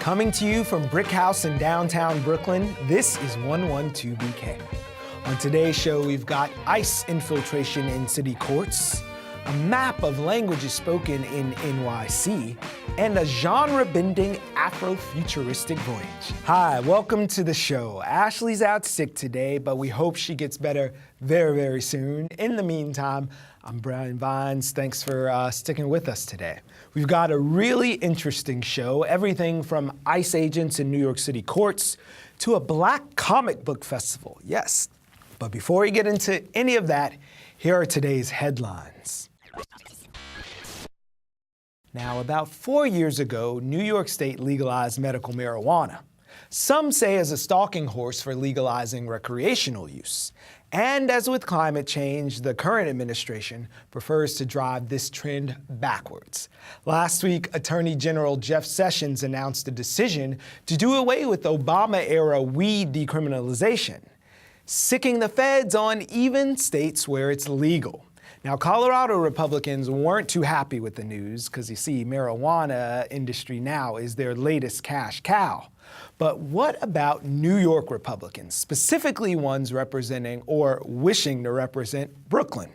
Coming to you from Brick House in downtown Brooklyn, this is 112 BK. On today's show, we've got ICE infiltration in city courts, a map of languages spoken in NYC, and a genre-bending afro-futuristic voyage. Hi, welcome to the show. Ashley's out sick today, but we hope she gets better very, very soon. In the meantime, I'm Brian Vines. Thanks for sticking with us today. We've got a really interesting show, everything from ICE agents in New York City courts to a Black comic book festival, yes. But before we get into any of that, here are today's headlines. Now, about 4 years ago, New York State legalized medical marijuana. Some say as a stalking horse for legalizing recreational use. And as with climate change, the current administration prefers to drive this trend backwards. Last week, Attorney General Jeff Sessions announced a decision to do away with Obama-era weed decriminalization, sicking the feds on even states where it's legal. Now, Colorado Republicans weren't too happy with the news because, you see, marijuana industry now is their latest cash cow. But what about New York Republicans, specifically ones representing or wishing to represent Brooklyn?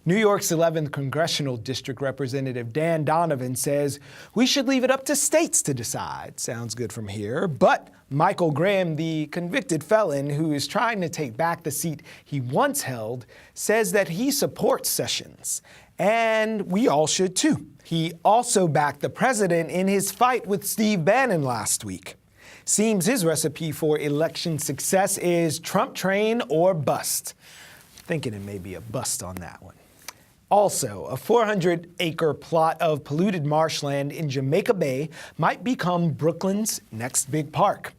New York's 11th Congressional District Representative Dan Donovan says we should leave it up to states to decide. Sounds good from here. But Michael Graham, the convicted felon who is trying to take back the seat he once held, says that he supports Sessions. And we all should too. He also backed the president in his fight with Steve Bannon last week. Seems his recipe for election success is Trump train or bust. Thinking it may be a bust on that one. Also, a 400-acre plot of polluted marshland in Jamaica Bay might become Brooklyn's next big park.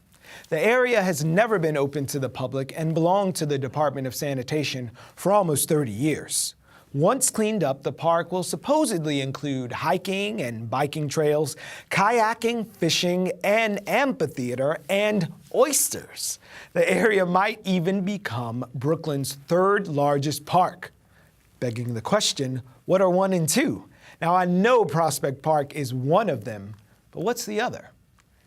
The area has never been open to the public and belonged to the Department of Sanitation for almost 30 years. Once cleaned up, the park will supposedly include hiking and biking trails, kayaking, fishing, an amphitheater, and oysters. The area might even become Brooklyn's third largest park. Begging the question, what are 1 and 2? Now, I know Prospect Park is one of them, but what's the other?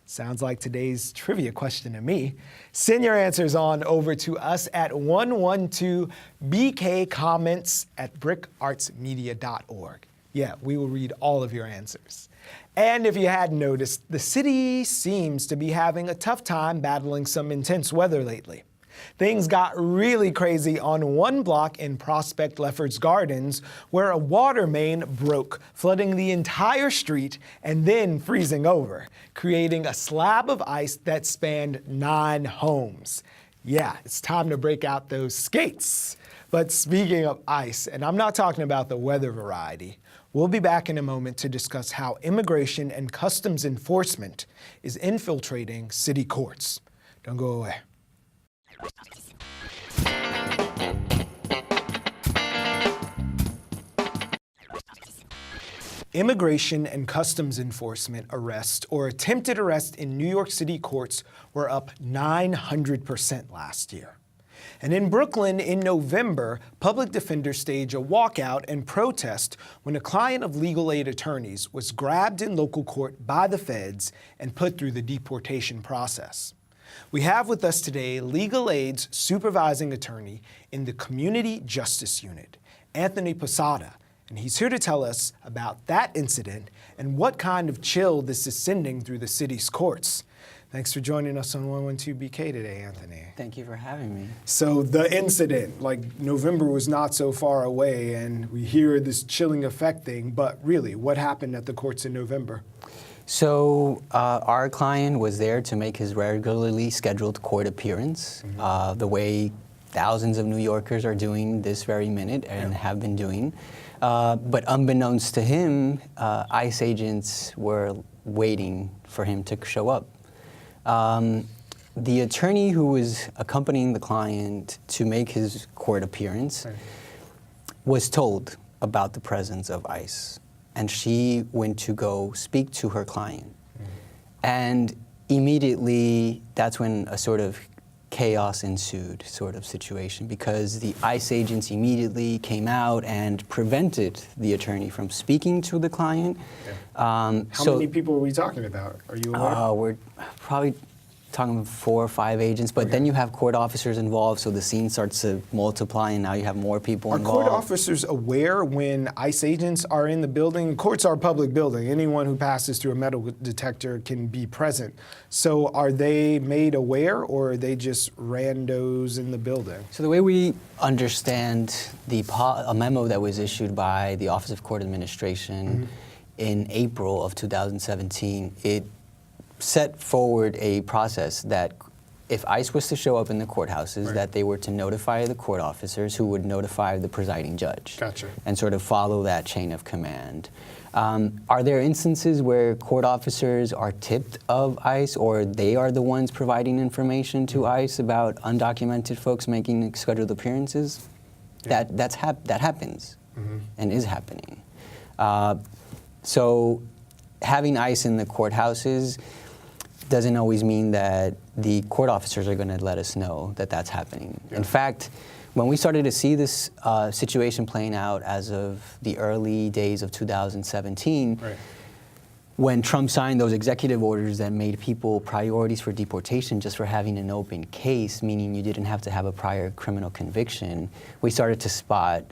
Sounds like today's trivia question to me. Send your answers on over to us at 112bkcomments@brickartsmedia.org. Yeah, we will read all of your answers. And if you hadn't noticed, the city seems to be having a tough time battling some intense weather lately. Things got really crazy on one block in Prospect Lefferts Gardens where a water main broke, flooding the entire street and then freezing over, creating a slab of ice that spanned 9 homes. Yeah, it's time to break out those skates. But speaking of ice, and I'm not talking about the weather variety, we'll be back in a moment to discuss how immigration and customs enforcement is infiltrating city courts. Don't go away. Immigration and customs enforcement arrests or attempted arrest in New York City courts were up 900% last year. And in Brooklyn in November, public defenders staged a walkout and protest when a client of legal aid attorneys was grabbed in local court by the feds and put through the deportation process. We have with us today legal aid's supervising attorney in the Community Justice Unit, Anthony Posada, and he's here to tell us about that incident and what kind of chill this is sending through the city's courts. Thanks for joining us on 112 BK today, Anthony. Thank you for having me. So the incident, like November was not so far away and we hear this chilling effect thing, but really, what happened at the courts in November? So our client was there to make his regularly scheduled court appearance, the way thousands of New Yorkers are doing this very minute and have been doing. But unbeknownst to him, ICE agents were waiting for him to show up. The attorney who was accompanying the client to make his court appearance was told about the presence of ICE. And she went to go speak to her client. And immediately, that's when a sort of chaos ensued sort of situation because the ICE agents immediately came out and prevented the attorney from speaking to the client. Yeah. How many people are we talking about? Are you aware? We're probably talking 4 or 5 agents, but then you have court officers involved, so the scene starts to multiply, and now you have more people involved. Are court officers aware when ICE agents are in the building? Courts are a public building. Anyone who passes through a metal detector can be present. So are they made aware, or are they just randos in the building? So the way we understand a memo that was issued by the Office of Court Administration in April of 2017, it set forward a process that if ICE was to show up in the courthouses, that they were to notify the court officers who would notify the presiding judge. Gotcha. And sort of follow that chain of command. Are there instances where court officers are tipped of ICE, or they are the ones providing information to ICE about undocumented folks making scheduled appearances? Yeah. That happens and is happening. So having ICE in the courthouses doesn't always mean that the court officers are going to let us know that that's happening. Yeah. In fact, when we started to see this situation playing out as of the early days of 2017, when Trump signed those executive orders that made people priorities for deportation just for having an open case, meaning you didn't have to have a prior criminal conviction, we started to spot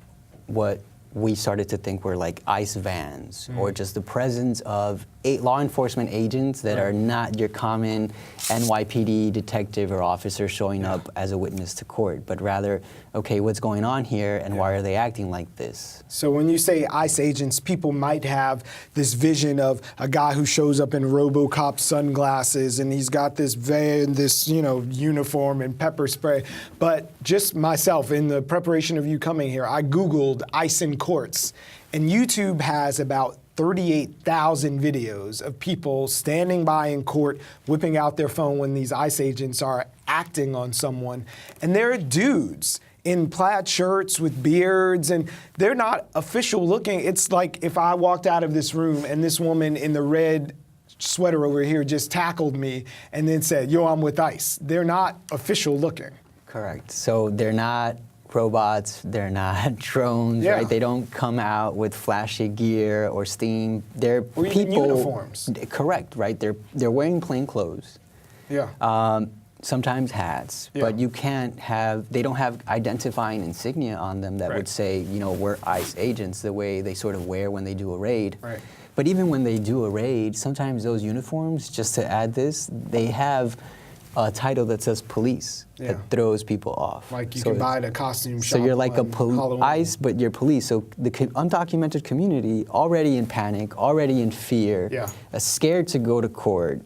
what we started to think were like ICE vans, or just the presence of law enforcement agents that are not your common NYPD detective or officer showing up as a witness to court, but rather, okay, what's going on here and why are they acting like this? So when you say ICE agents, people might have this vision of a guy who shows up in RoboCop sunglasses and he's got this van, this uniform and pepper spray. But just myself, in the preparation of you coming here, I Googled ICE in courts, and YouTube has about 38,000 videos of people standing by in court, whipping out their phone when these ICE agents are acting on someone. And they're dudes in plaid shirts with beards, and they're not official looking. It's like if I walked out of this room and this woman in the red sweater over here just tackled me and then said, yo, I'm with ICE. They're not official looking. Correct. So they're not robots, they're not drones, right? They don't come out with flashy gear or steam. They're or people. Even uniforms. Correct, right? They're wearing plain clothes. Yeah. Sometimes hats, but you can't have. They don't have identifying insignia on them that would say, we're ICE agents, the way they sort of wear when they do a raid. Right. But even when they do a raid, sometimes those uniforms, just to add this, they have a title that says police that throws people off. Like you can buy at a costume shop. So you're like a ICE, but you're police. So the undocumented community, already in panic, already in fear, scared to go to court,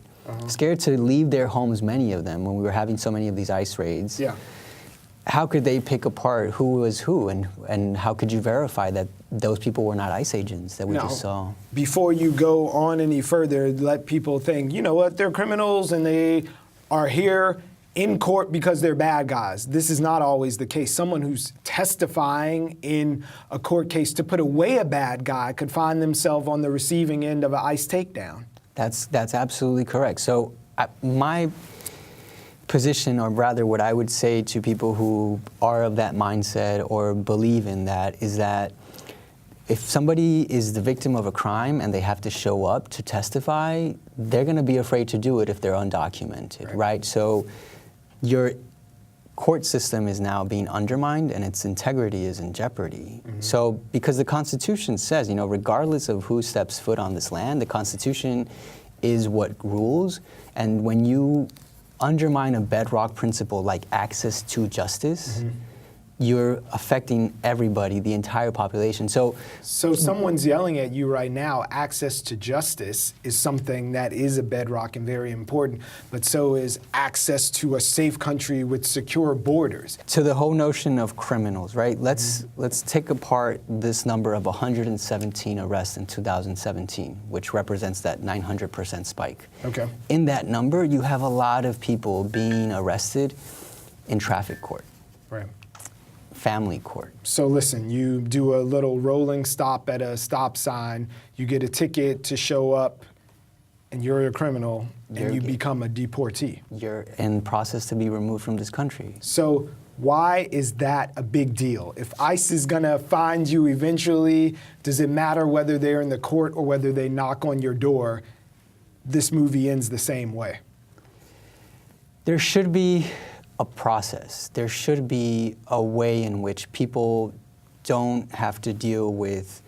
scared to leave their homes, many of them, when we were having so many of these ICE raids. Yeah. How could they pick apart who was who, and how could you verify that those people were not ICE agents that we just saw? Before you go on any further, let people think, you know what, they're criminals and they are here in court because they're bad guys. This is not always the case. Someone who's testifying in a court case to put away a bad guy could find themselves on the receiving end of an ICE takedown. That's absolutely correct. So my position, or rather what I would say to people who are of that mindset or believe in that, is that if somebody is the victim of a crime and they have to show up to testify, they're going to be afraid to do it if they're undocumented, right? So your court system is now being undermined and its integrity is in jeopardy. So because the Constitution says, regardless of who steps foot on this land, the Constitution is what rules. And when you undermine a bedrock principle like access to justice, you're affecting everybody, the entire population. So someone's yelling at you right now, access to justice is something that is a bedrock and very important, but so is access to a safe country with secure borders. To the whole notion of criminals, right? Let's take apart this number of 117 arrests in 2017, which represents that 900% spike. Okay. In that number, you have a lot of people being arrested in traffic court. Right. Family court. So listen, you do a little rolling stop at a stop sign, you get a ticket to show up and you're a criminal, and you become a deportee. You're in process to be removed from this country. So why is that a big deal? If ICE is gonna find you eventually, does it matter whether they're in the court or whether they knock on your door? This movie ends the same way. There should be a process. There should be a way in which people don't have to deal with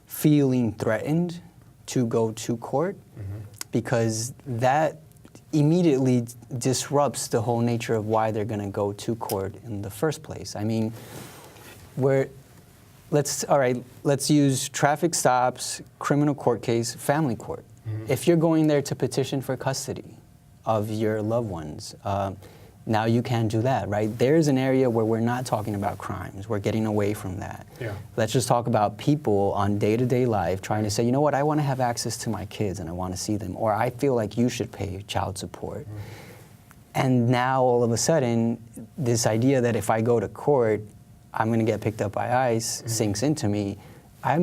feeling threatened to go to court, because that immediately disrupts the whole nature of why they're going to go to court in the first place. I mean, let's use traffic stops, criminal court case, family court. If you're going there to petition for custody of your loved ones, now you can't do that, right? There's an area where we're not talking about crimes. We're getting away from that. Yeah. Let's just talk about people on day-to-day life trying to say, you know what, I want to have access to my kids and I want to see them, or I feel like you should pay child support. And now all of a sudden, this idea that if I go to court, I'm going to get picked up by ICE sinks into me. I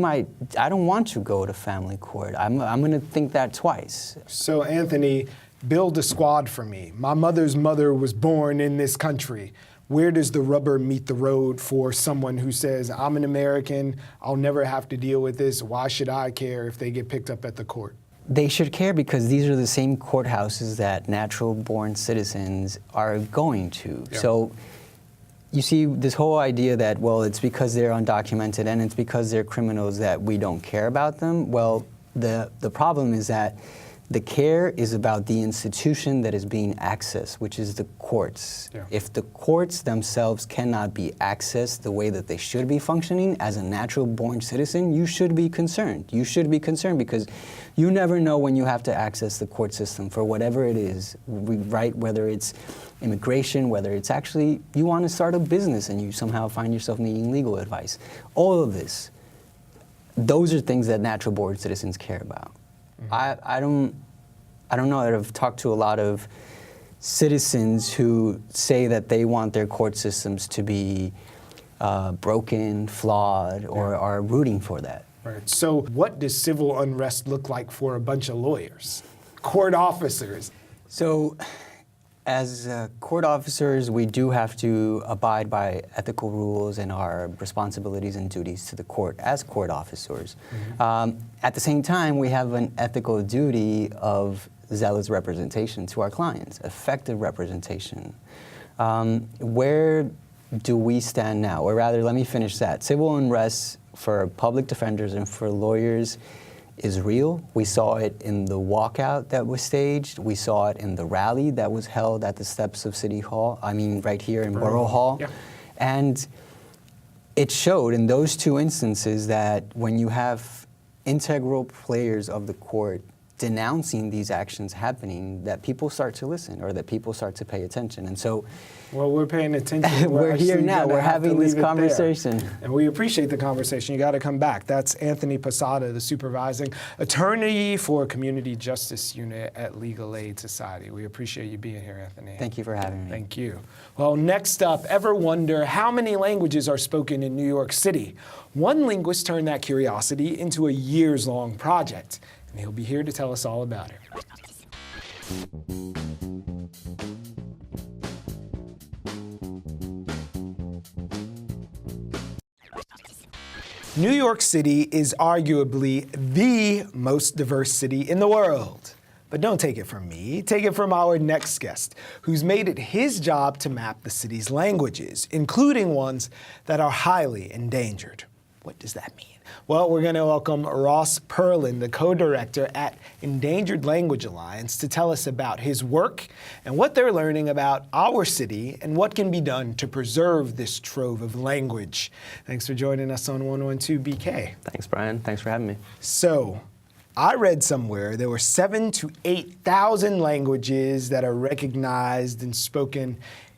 don't want to go to family court. I'm going to think that twice. So Anthony, build a squad for me. My mother's mother was born in this country. Where does the rubber meet the road for someone who says, I'm an American, I'll never have to deal with this, why should I care if they get picked up at the court? They should care because these are the same courthouses that natural-born citizens are going to. Yeah. So you see this whole idea that, well, it's because they're undocumented and it's because they're criminals that we don't care about them. Well, the problem is that the care is about the institution that is being accessed, which is the courts. Yeah. If the courts themselves cannot be accessed the way that they should be functioning as a natural-born citizen, you should be concerned. You should be concerned because you never know when you have to access the court system for whatever it is, right? Whether it's immigration, whether it's actually you want to start a business and you somehow find yourself needing legal advice. All of this, those are things that natural-born citizens care about. I don't know. I've talked to a lot of citizens who say that they want their court systems to be broken, flawed, or are rooting for that. Right. So what does civil unrest look like for a bunch of lawyers, court officers? So as court officers, we do have to abide by ethical rules and our responsibilities and duties to the court as court officers. At the same time, we have an ethical duty of zealous representation to our clients, effective representation. Where do we stand now? Or rather, let me finish that. Civil unrest for public defenders and for lawyers is real. We saw it in the walkout that was staged. We saw it in the rally that was held at the steps of City Hall, right here in Borough Hall. Yeah. And it showed in those two instances that when you have integral players of the court denouncing these actions happening, that people start to listen or that people start to pay attention. And so, well, we're paying attention. We're here now. We're having this conversation. And we appreciate the conversation. You got to come back. That's Anthony Posada, the supervising attorney for Community Justice Unit at Legal Aid Society. We appreciate you being here, Anthony. Thank you for having me. Thank you. Well, next up, ever wonder how many languages are spoken in New York City? One linguist turned that curiosity into a years-long project, and he'll be here to tell us all about it. New York City is arguably the most diverse city in the world. But don't take it from me, take it from our next guest, who's made it his job to map the city's languages, including ones that are highly endangered. What does that mean? Well, we're going to welcome Ross Perlin, the co-director at Endangered Language Alliance, to tell us about his work and what they're learning about our city and what can be done to preserve this trove of language. Thanks for joining us on 112 BK. Thanks, Brian. Thanks for having me. So, I read somewhere there were 7,000 to 8,000 languages that are recognized and spoken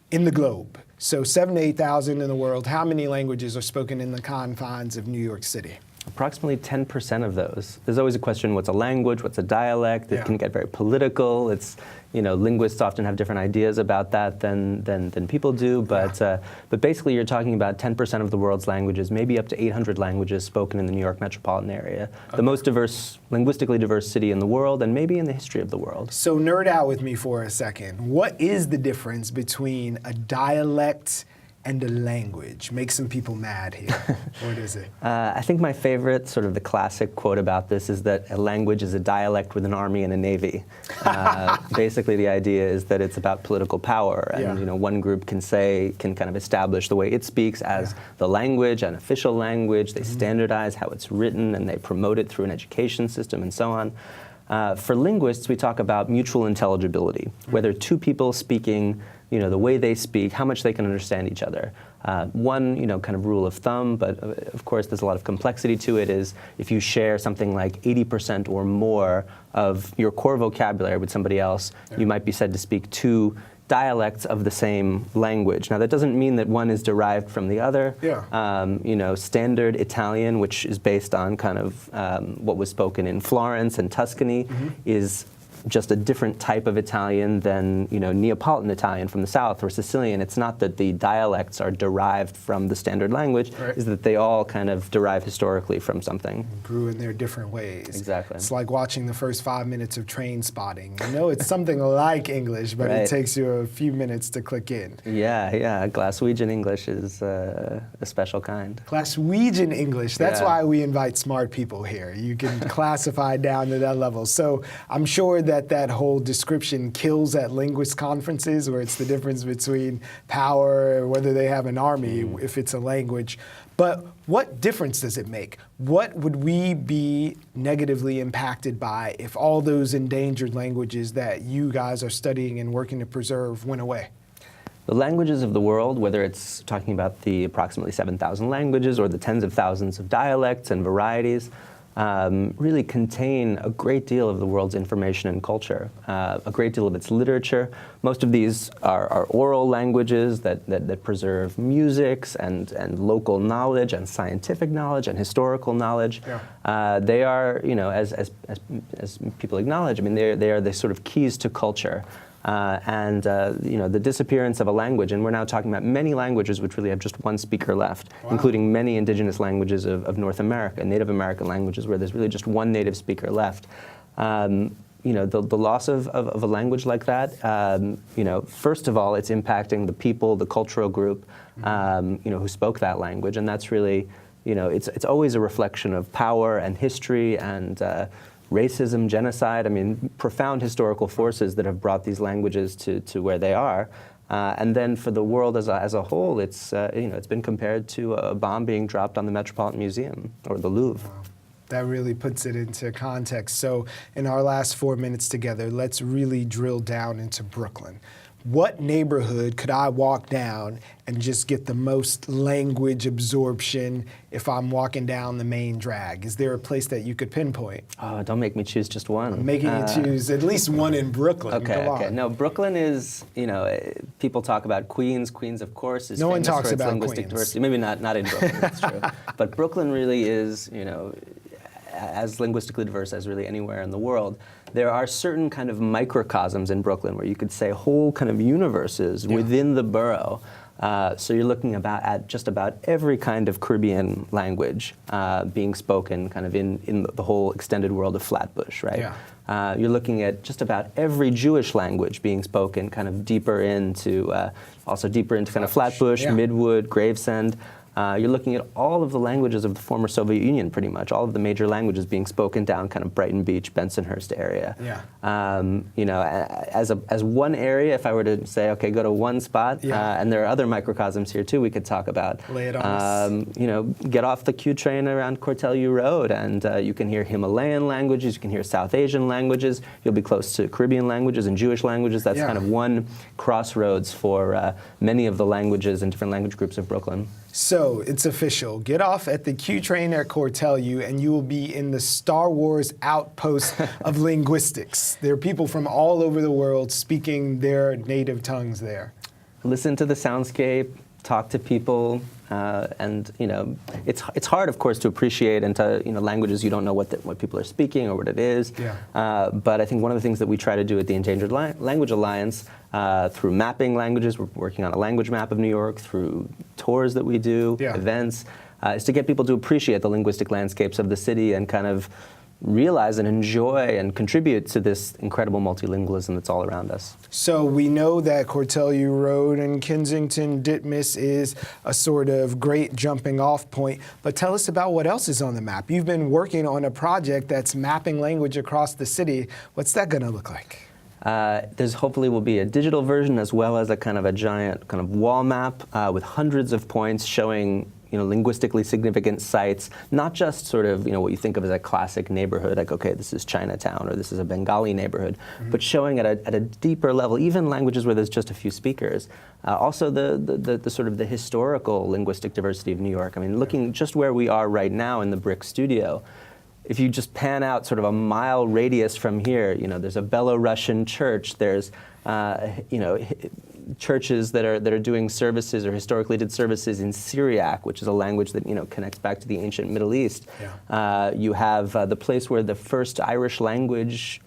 in the globe. So 7,000 to 8,000 in the world. How many languages are spoken in the confines of New York City? Approximately 10% of those. There's always a question, what's a language, what's a dialect? It can get very political. It's, linguists often have different ideas about that than people do, but basically you're talking about 10% of the world's languages, maybe up to 800 languages spoken in the New York metropolitan area. The most diverse, linguistically diverse city in the world, and maybe in the history of the world. So nerd out with me for a second. What is the difference between a dialect and a language? Make some people mad here. What is it? I think my favorite, sort of the classic quote about this is that a language is a dialect with an army and a navy. Basically the idea is that it's about political power, and one group can kind of establish the way it speaks as the language, an official language. They standardize how it's written and they promote it through an education system and so on. For linguists, we talk about mutual intelligibility, whether two people speaking the way they speak, how much they can understand each other. One, kind of rule of thumb, but of course there's a lot of complexity to it, is if you share something like 80% or more of your core vocabulary with somebody else, you might be said to speak two dialects of the same language. Now that doesn't mean that one is derived from the other. Standard Italian, which is based on kind of what was spoken in Florence and Tuscany, is just a different type of Italian than Neapolitan Italian from the South or Sicilian. It's not that the dialects are derived from the standard language, is that they all kind of derive historically from something. Grew in their different ways. Exactly. It's like watching the first 5 minutes of Train Spotting. It's something like English, but it takes you a few minutes to click in. Yeah. Glaswegian English is a special kind. Glaswegian English. That's why we invite smart people here. You can classify down to that level. So I'm sure that whole description kills at linguist conferences, where it's the difference between power, whether they have an army, if it's a language. But what difference does it make? What would we be negatively impacted by if all those endangered languages that you guys are studying and working to preserve went away? The languages of the world, whether it's talking about the approximately 7,000 languages or the tens of thousands of dialects and varieties, really contain a great deal of the world's information and culture, a great deal of its literature. Most of these are oral languages that preserve musics and local knowledge and scientific knowledge and historical knowledge. They are, as people acknowledge, they are the sort of keys to culture. The disappearance of a language, and we're now talking about many languages which really have just one speaker left, including many indigenous languages of North America, Native American languages where there's really just one native speaker left. The loss of a language like that, first of all, it's impacting the people, the cultural group, who spoke that language, and that's really, it's always a reflection of power and history and racism, genocide, profound historical forces that have brought these languages to where they are. And then for the world as a whole, it's been compared to a bomb being dropped on the Metropolitan Museum or the Louvre. Wow. That really puts it into context. So in our last 4 minutes together, let's really drill down into Brooklyn. What neighborhood could I walk down and just get the most language absorption if I'm walking down the main drag? Is there a place that you could pinpoint? Oh, don't make me choose just one. I'm making you choose at least one in Brooklyn. Okay. No, Brooklyn is, people talk about Queens. Queens, of course, is famous for its linguistic diversity. Maybe not in Brooklyn, that's true. But Brooklyn really is, as linguistically diverse as really anywhere in the world. There are certain kind of microcosms in Brooklyn where you could say whole kind of universes within the borough. So you're looking at just about every kind of Caribbean language being spoken kind of in the whole extended world of Flatbush, right? You're looking at just about every Jewish language being spoken kind of deeper into kind of Flatbush, Midwood, Gravesend. You're looking at all of the languages of the former Soviet Union, pretty much, all of the major languages being spoken down kind of Brighton Beach, Bensonhurst area. As one area, if I were to say, okay, go to one spot, and there are other microcosms here too we could talk about. Lay it on us. Get off the Q train around Cortelyou Road, and you can hear Himalayan languages, you can hear South Asian languages, you'll be close to Caribbean languages and Jewish languages. That's kind of one crossroads for many of the languages and different language groups of Brooklyn. So it's official. Get off at the Q train at Cortelyou and you will be in the Star Wars outpost of linguistics. There are people from all over the world speaking their native tongues there. Listen to the soundscape, talk to people, And it's hard, of course, to appreciate and to languages you don't know what people are speaking or what it is. Yeah. But I think one of the things that we try to do at the Endangered Language Alliance through mapping languages, we're working on a language map of New York, through tours that we do, events, is to get people to appreciate the linguistic landscapes of the city and kind of realize and enjoy and contribute to this incredible multilingualism that's all around us. So we know that Cortelyou Road and Kensington Ditmas is a sort of great jumping off point, but tell us about what else is on the map. You've been working on a project that's mapping language across the city. What's that going to look like? There's hopefully will be a digital version as well as a kind of a giant kind of wall map with hundreds of points showing linguistically significant sites, not just sort of what you think of as a classic neighborhood, like okay, this is Chinatown or this is a Bengali neighborhood, but showing at a deeper level, even languages where there's just a few speakers. Also the sort of the historical linguistic diversity of New York. I mean, looking just where we are right now in the BRIC studio. If you just pan out sort of a mile radius from here, there's a Belarusian church. There's churches that are doing services or historically did services in Syriac, which is a language that connects back to the ancient Middle East. Yeah. You have the place where the first Irish language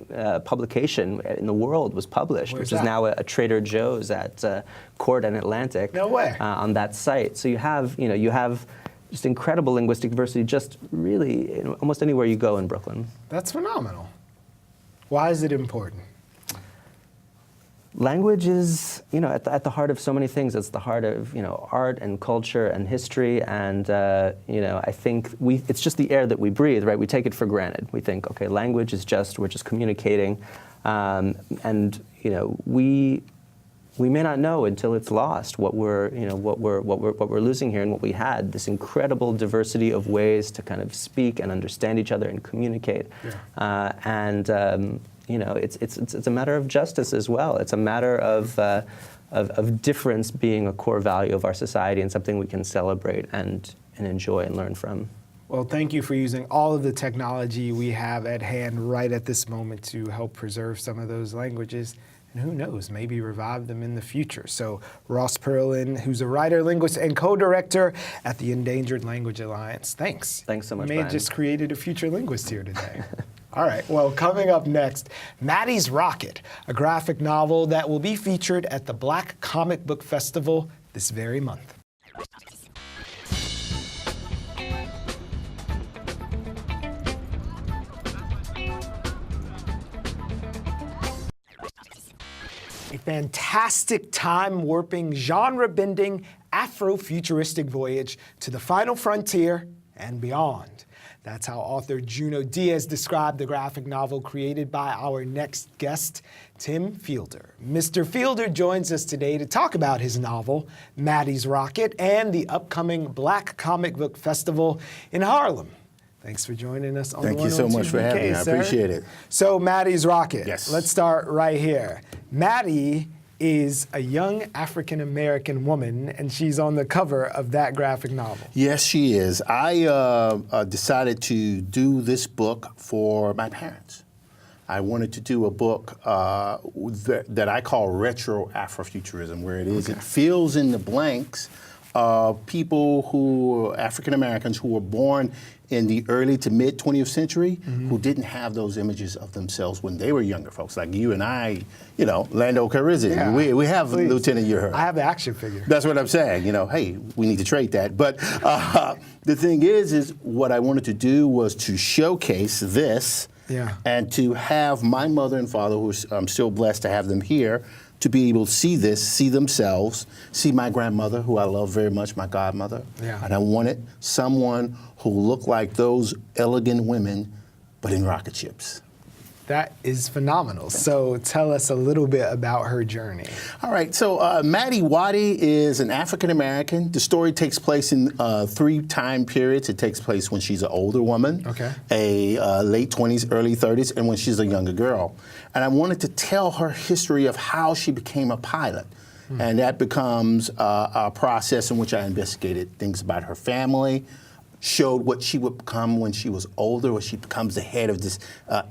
publication in the world was published, which is now a Trader Joe's at Court and Atlantic. No way. On that site. So you have just incredible linguistic diversity just really almost anywhere you go in Brooklyn. That's phenomenal. Why is it important? Language is, at the heart of so many things. It's the heart of, art and culture and history, and I think it's just the air that we breathe, right? We take it for granted. We think, okay, language is we're just communicating, and we may not know until it's lost what we're losing here and what we had, this incredible diversity of ways to kind of speak and understand each other and communicate, it's a matter of justice as well. It's a matter of difference being a core value of our society and something we can celebrate and enjoy and learn from. Well, thank you for using all of the technology we have at hand right at this moment to help preserve some of those languages. And who knows, maybe revive them in the future. So Ross Perlin, who's a writer, linguist, and co-director at the Endangered Language Alliance. Thanks. Thanks so much, You may have just created a future linguist here today. All right, well, coming up next, MATTY'S ROCKET, a graphic novel that will be featured at the Black Comic Book Festival this very month. A fantastic time-warping, genre-bending, afro-futuristic voyage to the final frontier and beyond. That's how author Juno Diaz described the graphic novel created by our next guest, Tim Fielder. Mr. Fielder joins us today to talk about his novel, MATTY'S ROCKET, and the upcoming Black Comic Book Festival in Harlem. Thanks for joining us on Thank you so much for having me. I appreciate it. So, MATTY'S ROCKET. Yes. Let's start right here. Matty is a young African-American woman, and she's on the cover of that graphic novel. Yes, she is. I decided to do this book for my parents. I wanted to do a book that I call retro Afrofuturism, where it is, it fills in the blanks of people who, African-Americans who were born in the early to mid 20th century who didn't have those images of themselves when they were younger folks, like you and I, Lando Calrissian. Yeah, we have please. Lieutenant Uhura. I have the action figure. That's what I'm saying. Hey, we need to trade that. But the thing is what I wanted to do was to showcase this and to have my mother and father, who I'm still blessed to have them here, to be able to see this, see themselves, see my grandmother, who I love very much, my godmother. Yeah. And I wanted someone who looked like those elegant women, but in rocket ships. That is phenomenal. So tell us a little bit about her journey. All right, so Matty Waddy is an African-American. The story takes place in 3 time periods. It takes place when she's an older woman, a late 20s, early 30s, and when she's a younger girl. And I wanted to tell her history of how she became a pilot. And that becomes a process in which I investigated things about her family, showed what she would become when she was older, when she becomes the head of this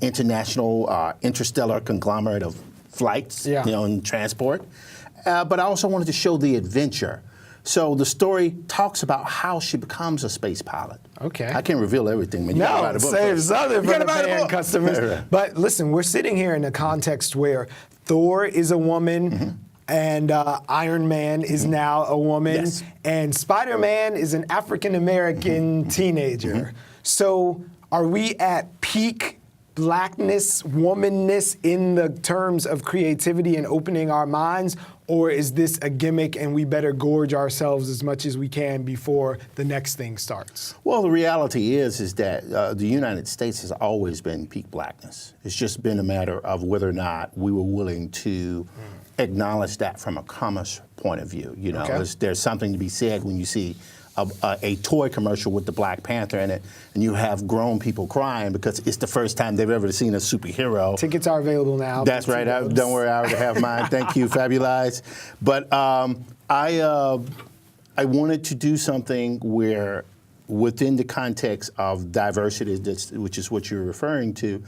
international interstellar conglomerate of flights, and transport. But I also wanted to show the adventure, So the story talks about how she becomes a space pilot. Okay. I can't reveal everything, man. You gotta buy No, the book save first. something You for gotta the buy the paying book. customers. Right. But listen, we're sitting here in a context where Thor is a woman, and Iron Man is now a woman, Yes. and Spider-Man is an African-American teenager. So are we at peak blackness, womanness in the terms of creativity and opening our minds, or is this a gimmick and we better gorge ourselves as much as we can before the next thing starts? Well, the reality is that the United States has always been peak blackness. It's just been a matter of whether or not we were willing to acknowledge that from a commerce point of view. You know, Okay. there's something to be said when you see a toy commercial with the Black Panther in it, and you have grown people crying because it's the first time they've ever seen a superhero. Tickets are available now. That's right. Don't worry, I already have mine. Thank you, Fabulous. But I wanted to do something where, within the context of diversity, which is what you're referring to,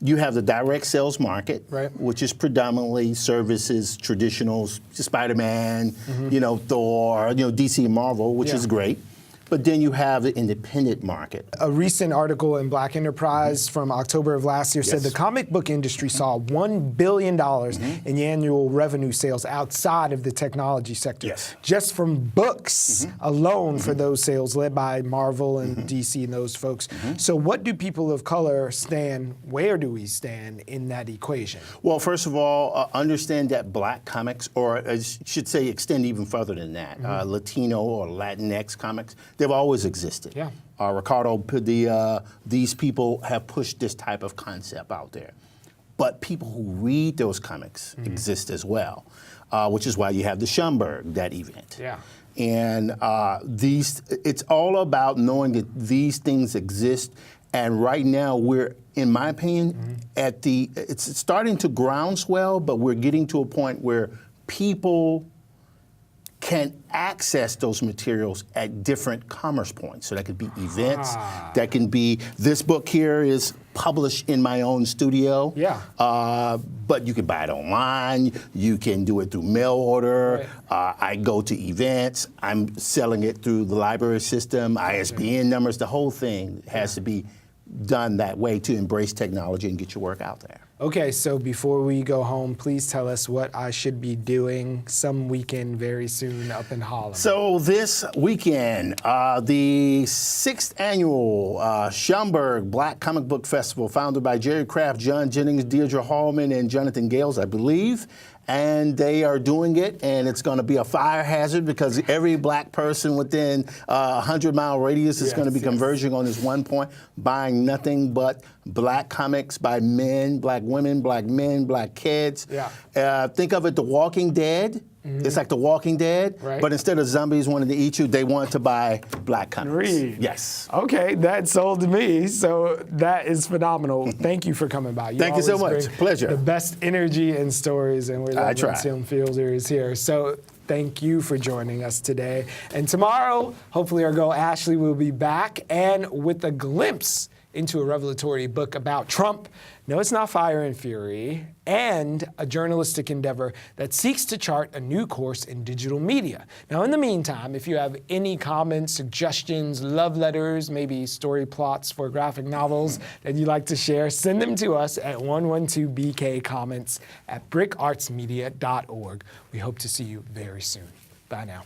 you have the direct sales market, right, which is predominantly services, traditional, Spider-Man, you know, Thor, you know, DC and Marvel, which is great. But then you have the independent market. A recent article in Black Enterprise from October of last year said the comic book industry saw $1 billion in annual revenue sales outside of the technology sector. Just from books alone for those sales, led by Marvel and DC and those folks. So what do people of color stand, where do we stand in that equation? Well, first of all, understand that black comics, or I should say extend even further than that, Latino or Latinx comics, they've always existed. Yeah. Ricardo, these people have pushed this type of concept out there. But people who read those comics exist as well, which is why you have the Schomburg, that event. Yeah. And it's all about knowing that these things exist. And right now we're, in my opinion, it's starting to groundswell, but we're getting to a point where people can access those materials at different commerce points. So that could be events, that can be, this book here is published in my own studio. Yeah. But you can buy it online, you can do it through mail order. I go to events, I'm selling it through the library system, ISBN numbers, the whole thing has to be done that way to embrace technology and get your work out there. Okay, so before we go home, please tell us what I should be doing some weekend very soon up in Harlem. So this weekend, the 6th annual Schomburg Black Comic Book Festival, founded by Jerry Kraft, John Jennings, Deirdre Hallman, and Jonathan Gales, I believe. And they are doing it, and it's going to be a fire hazard because every black person within a 100-mile radius is going to be converging on this one point, buying nothing but black comics by men, black women, black men, black kids. Think of it, The Walking Dead. It's like The Walking Dead, but instead of zombies wanting to eat you, they want to buy black comics. Yes. Okay, that sold to me, so that is phenomenal. Thank you for coming by. Thank you so always much. bring Pleasure. The best energy and stories, and we're I try. Tim Fielder is here. So thank you for joining us today. And tomorrow, hopefully our girl Ashley will be back, and with a glimpse into a revelatory book about Trump. No, it's not Fire and Fury, and a journalistic endeavor that seeks to chart a new course in digital media. Now, in the meantime, if you have any comments, suggestions, love letters, maybe story plots for graphic novels that you'd like to share, send them to us at 112bkcomments@bricartsmedia.org. We hope to see you very soon. Bye now.